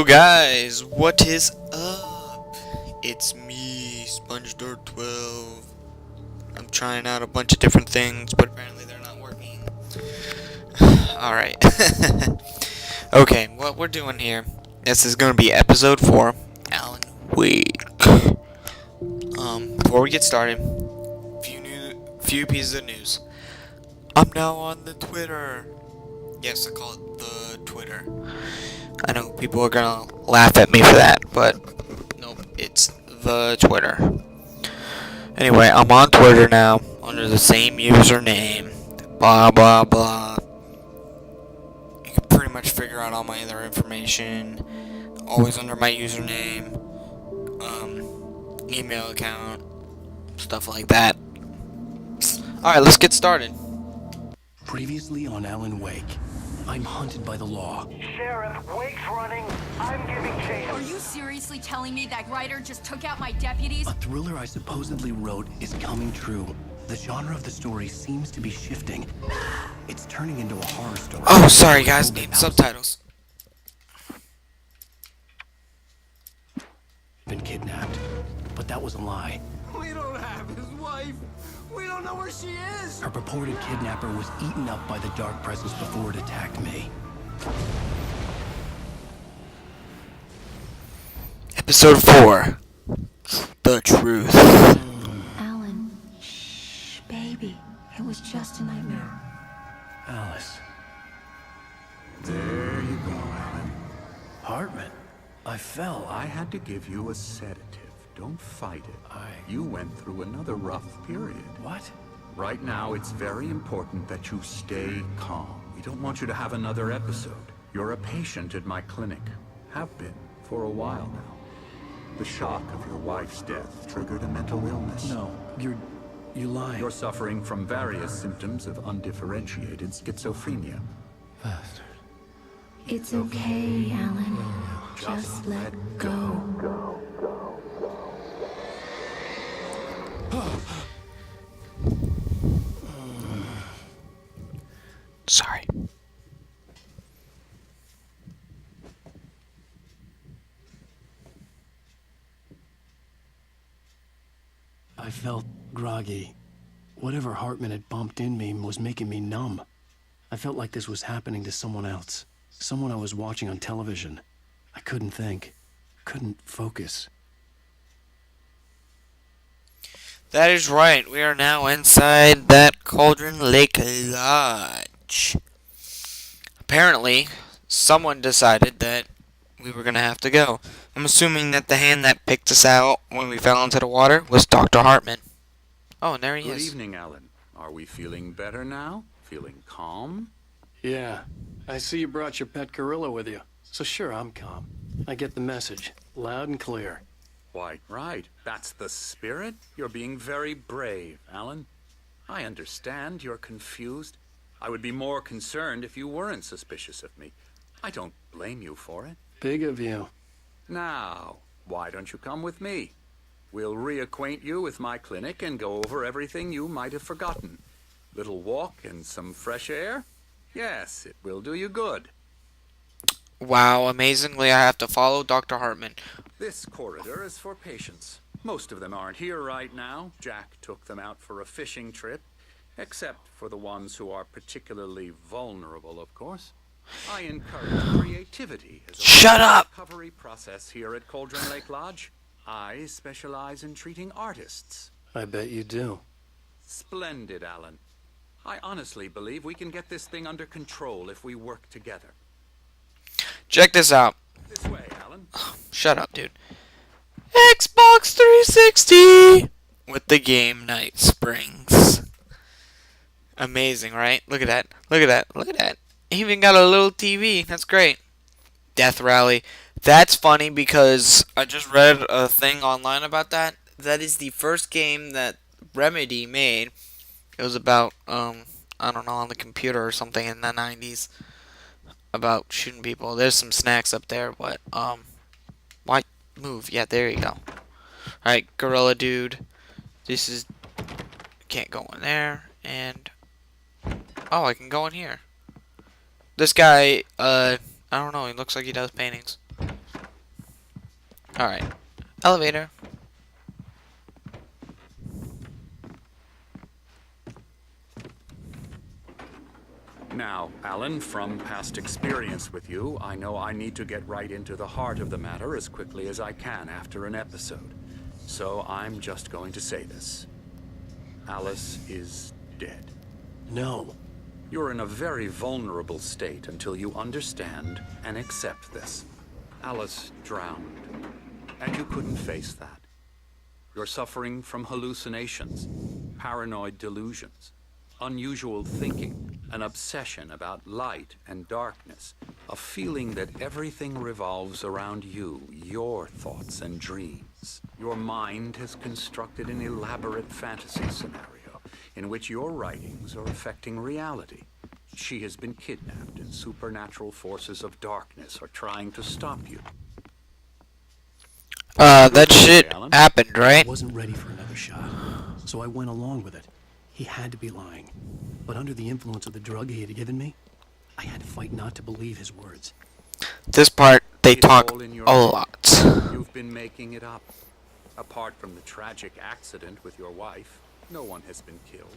guys, what is up? It's me, SpongeDirt12. I'm trying out a bunch of different things, but apparently they're not working. Alright. Okay, what we're doing here, this is going to be episode 4, Alan Wake. Before we get started, few pieces of news. I'm now on the Twitter. Yes, I call it the Twitter. I know people are gonna laugh at me for that, but nope, it's the Twitter. Anyway, I'm on Twitter now under the same username. Blah blah blah. You can pretty much figure out all my other information. Always under my username, email account, stuff like that. Alright, let's get started. Previously on Alan Wake, I'm hunted by the law. Sheriff, Wake's running. I'm giving chase. Are you seriously telling me that Ryder just took out my deputies? A thriller I supposedly wrote is coming true. The genre of the story seems to be shifting. It's turning into a horror story. Oh, sorry guys, need subtitles. Been kidnapped, but that was a lie. We don't have his wife. We don't know where she is. Her purported kidnapper was eaten up by the dark presence before it attacked me. Episode 4. The Truth. Alan, shh, baby. It was just a nightmare. Alice. There you go, Alan. Hartman. I fell. I had to give you a sedative. Don't fight it. You went through another rough period. What? Right now, it's very important that you stay calm. We don't want you to have another episode. You're a patient at my clinic. Have been for a while now. The shock of your wife's death triggered a mental illness. No, you lied. You're suffering from various symptoms of undifferentiated schizophrenia. Bastard. It's okay, Alan. Just let go. Sorry. I felt groggy. Whatever Hartman had bumped in me was making me numb. I felt like this was happening to someone else. Someone I was watching on television. I couldn't think. Couldn't focus. That is right. We are now inside that Cauldron Lake Lodge. Apparently, someone decided that we were going to have to go. I'm assuming that the hand that picked us out when we fell into the water was Dr. Hartman. Oh, and there he Good is. evening, Alan. Are we feeling better now? Feeling calm? Yeah. I see you brought your pet gorilla with you. So sure, I'm calm. I get the message. Loud and clear. Quite right. That's the spirit. You're being very brave, Alan. I understand you're confused. I would be more concerned if you weren't suspicious of me. I don't blame you for it. Big of you. Now, why don't you come with me? We'll reacquaint you with my clinic and go over everything you might have forgotten. Little walk and some fresh air? Yes, it will do you good. Wow, amazingly, I have to follow Dr. Hartman. This corridor is for patients. Most of them aren't here right now. Jack took them out for a fishing trip, except for the ones who are particularly vulnerable, of course. I encourage creativity as a Shut up! recovery process here at Cauldron Lake Lodge. I specialize in treating artists. I bet you do. Splendid, Alan. I honestly believe we can get this thing under control if we work together. Check this out. This way, Alan. Shut up, dude. Xbox 360 with the game Night Springs. Amazing, right? Look at that. Look at that. Look at that. Even got a little TV. That's great. Death Rally. That's funny because I just read a thing online about that. That is the first game that Remedy made. It was about, I don't know, on the computer or something in the 90s. About shooting people. There's some snacks up there, but, why move? Yeah, there you go. Alright, Gorilla Dude. This is, can't go in there, and, oh, I can go in here. This guy, I don't know, he looks like he does paintings. Alright. Elevator. Now, Alan, from past experience with you, I know I need to get right into the heart of the matter as quickly as I can after an episode. So I'm just going to say this. Alice is dead. No. You're in a very vulnerable state until you understand and accept this. Alice drowned, and you couldn't face that. You're suffering from hallucinations, paranoid delusions, unusual thinking, an obsession about light and darkness, a feeling that everything revolves around you, your thoughts and dreams. Your mind has constructed an elaborate fantasy scenario in which your writings are affecting reality. She has been kidnapped and supernatural forces of darkness are trying to stop you. That shit Alan? happened, I right? wasn't ready for another shot, so I went along with it. He had to be lying. But under the influence of the drug he had given me, I had to fight not to believe his words. This part, they It's talk all in your a head. lot. You've been making it up. Apart from the tragic accident with your wife, no one has been killed.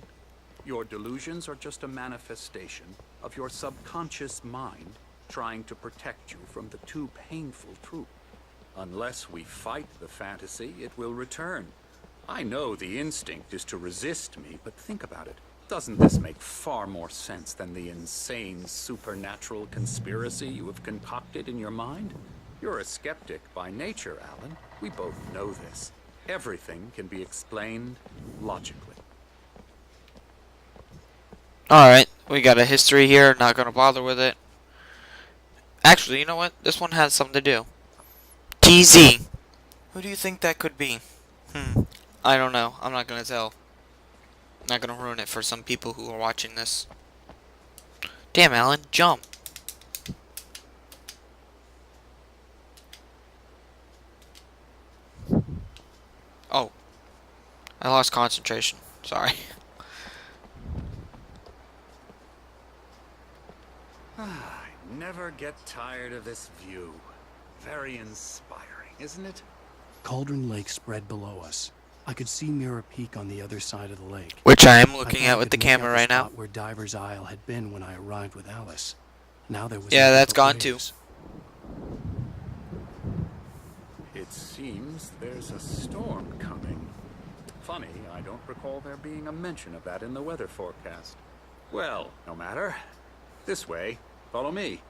Your delusions are just a manifestation of your subconscious mind trying to protect you from the too painful truth. Unless we fight the fantasy, it will return. I know the instinct is to resist me, but think about it. Doesn't this make far more sense than the insane supernatural conspiracy you have concocted in your mind? You're a skeptic by nature, Alan. We both know this. Everything can be explained logically. Alright, we got a history here, not gonna bother with it. Actually, you know what? This one has something to do. TZ. Who do you think that could be? I don't know. I'm not gonna tell. Not gonna ruin it for some people who are watching this. Damn, Alan, jump. Oh. I lost concentration. Sorry. I never get tired of this view. Very inspiring, isn't it? Cauldron Lake spread below us. I could see Mirror Peak on the other side of the lake. Which I am I looking thought at I with the could make out camera right now. spot where Diver's Isle had been when I arrived with Alice. Now there was Yeah, nothing that's but gone too. waves. It seems there's a storm coming. Funny, I don't recall there being a mention of that in the weather forecast. Well, no matter. This way. Follow me.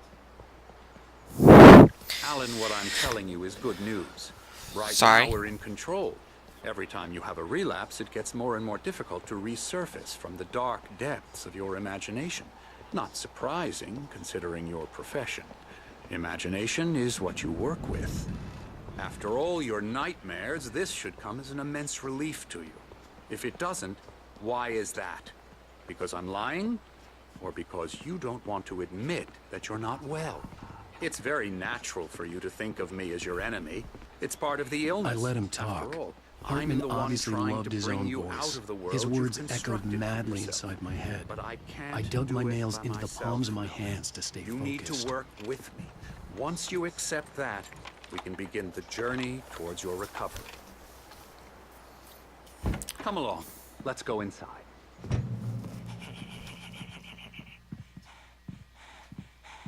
Alan, what I'm telling you is good news. Right Sorry. now we're in control. Every time you have a relapse, it gets more and more difficult to resurface from the dark depths of your imagination. Not surprising, considering your profession. Imagination is what you work with. After all your nightmares, this should come as an immense relief to you. If it doesn't, why is that? Because I'm lying? Or because you don't want to admit that you're not well? It's very natural for you to think of me as your enemy. It's part of the illness. I let him talk. After all, I'm Hartman the one obviously trying loved to his bring own you voice. out of the world His you've words echoed constructed for madly yourself. inside my head. But I can't I dug do my it nails by into the myself. palms of my hands to stay You focused. need to work with me. Once you accept that, we can begin the journey towards your recovery. Come along. Let's go inside.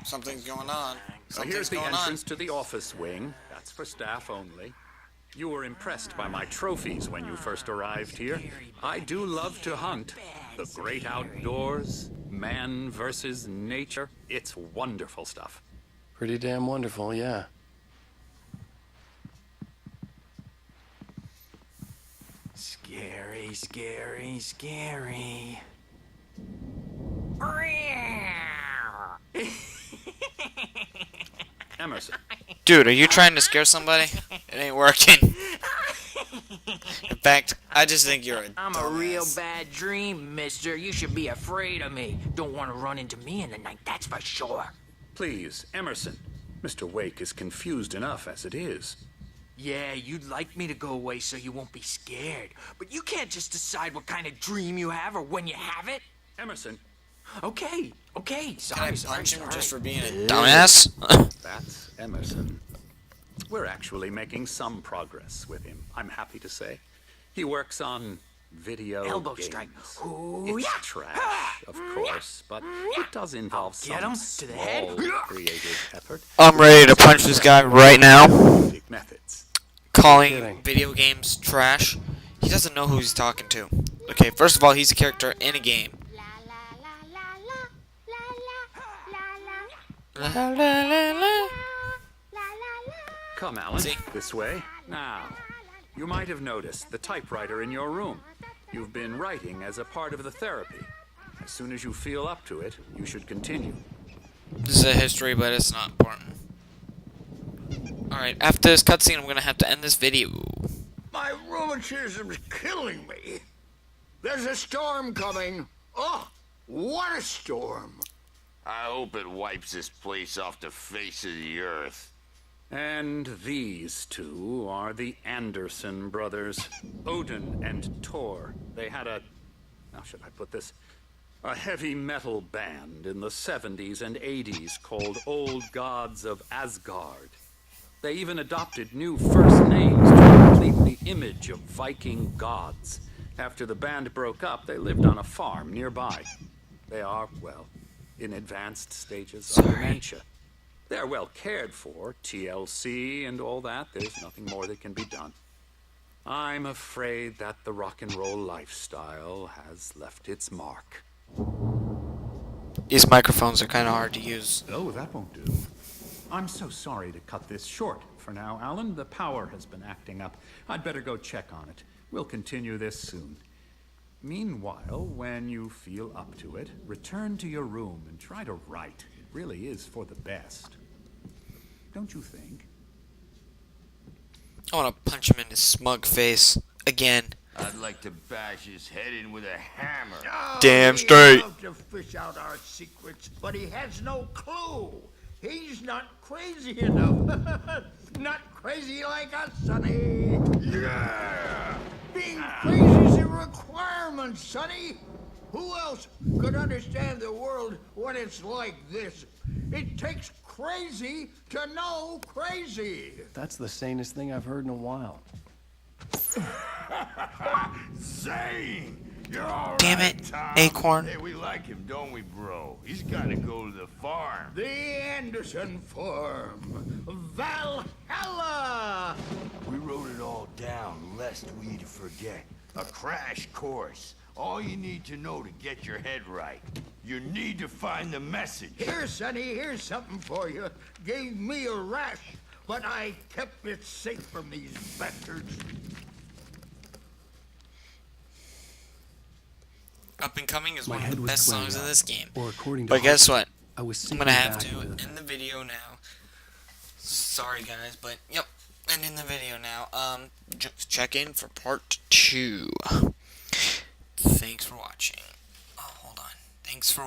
Something's going on. So here's the entrance to the office wing. That's for staff only. You were impressed by my trophies when you first arrived here. I do love to hunt. The great outdoors, man versus nature. It's wonderful stuff. Pretty damn wonderful, yeah. Scary, scary, scary. Emerson, Dude, are you trying to scare somebody? It ain't working. In fact, I just think you're a I'm a real dumbass. bad dream, mister. You should be afraid of me. Don't want to run into me in the night, that's for sure. please, Emerson. Mr. Wake is confused enough as it is. Yeah, you'd like me to go away so you won't be scared. But you can't just decide what kind of dream you have or when you have it. Emerson, Okay, Can I sorry, punch him sorry. just for being a dumbass? that's Emerson. We're actually making some progress with him, I'm happy to say. He works on video Elbow games. strike. Ooh, It's yeah. trash, of course, but it does involve Get some him to the head. small creative effort. I'm ready to punch this guy right now. Scientific methods. Calling kidding. video games trash. He doesn't know who he's talking to. Okay, first of all, he's a character in a game. La, la, la, la. Come, Alan, See? this way. Now, you might have noticed the typewriter in your room. You've been writing as a part of the therapy. As soon as you feel up to it, you should continue. This is a history, but it's not important. Alright, after this cutscene, I'm gonna have to end this video. My rheumatism's killing me. There's a storm coming. Oh, what a storm. I hope it wipes this place off the face of the earth. And these two are the Anderson brothers, Odin and Thor. They had how should I put this? A heavy metal band in the 70s and 80s called Old Gods of Asgard. They even adopted new first names to complete the image of Viking gods. After the band broke up, they lived on a farm nearby. They are, well, in advanced stages of dementia. They're well cared for, TLC and all that. There's nothing more that can be done. I'm afraid that the rock and roll lifestyle has left its mark. These microphones are kind of hard to use. Oh, that won't do. I'm so sorry to cut this short for now, Alan. The power has been acting up. I'd better go check on it. We'll continue this soon. Meanwhile, when you feel up to it, return to your room and try to write. It really is for the best. Don't you think? I want to punch him in his smug face again. I'd like to bash his head in with a hammer. Damn He straight. loves to fish out our secrets, but he has no clue. He's not crazy enough. Not crazy like us, Sonny. Yeah! Being crazy's a requirement, Sonny. Who else could understand the world when it's like this? It takes crazy to know crazy. That's the sanest thing I've heard in a while. Zane! You're all Damn right, it, Tom. Acorn. Hey, we like him, don't we, bro? He's gotta go to the farm. The Anderson Farm. Valhalla! We wrote it all down, lest we forget. A crash course. All you need to know to get your head right. You need to find the message. Here, Sonny, here's something for you. Gave me a rash, but I kept it safe from these bastards. Up and Coming is My one of head the was best playing songs in out, this game. or according to But guess what? I was I'm gonna sinking have back to into the- end the video now. Sorry guys, but yep, ending the video now. Just check in for part 2. Thanks for watching. Oh, hold on. Thanks for